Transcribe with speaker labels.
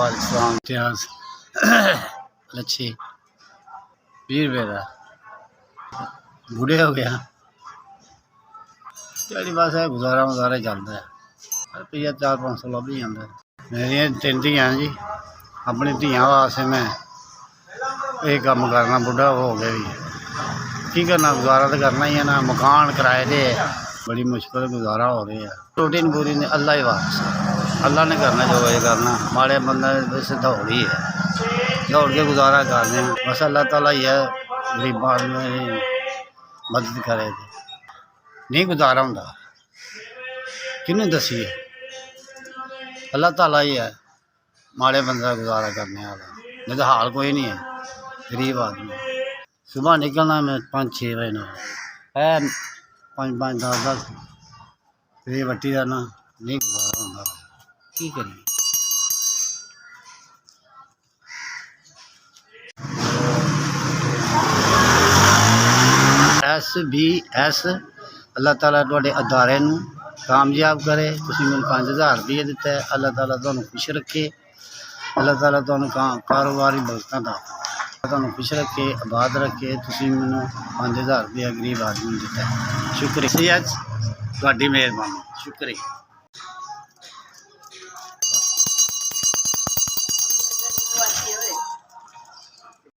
Speaker 1: पाकिस्तान इतिहास लच्छे 20 रुपये का बूढ़े हो गया तेरी बस है गुजारा मुजारा चलता है रुपया 400-500 लभ ही जाता है। मेरिया 3 धियां जी अपनी धियां वास्ते मैं ये कम करना बुढ़ा हो गया भी की करना गुजारा तो करना ही है ना। मकान किराए दे बड़ी मुश्किल गुजारा हो रही है। रोटी नहीं पूरी ने अल्लाह ही वापस अल्लाह ने करना जो है करना। माड़े बंदा वैसे दौड़ ही है दौड़ के गुजारा करने बस अल्लाह ताला ही है गरीबां की मदद करे नहीं गुजारा होंदा किनू दसीए अल्लाह ताला ही है माड़े बंदा गुजारा करने वाला नहीं तो हाल कोई नहीं है गरीब आदमी। सुबह निकलना मैं 5-6 बजे ना है 5-5 10-10 फिर वट्टी जाना नहीं गुजारा होंदा की करिए। SBS अल्लाह ताला तुहाडे अदारे नूं कामयाब करे। तुसीं मैनूं 5000 रुपये दिता है अल्लाह ताला तुहानूं खुश रखे। अल्लाह ताला तुहानूं कारोबारी बरकतां दा तुहानूं खुश रखे आबाद रखे। तुसीं मैनूं 5000 रुपया गरीब आदमी दिता है शुक्रिया तुहाडी मेहरबानी शुक्रिया।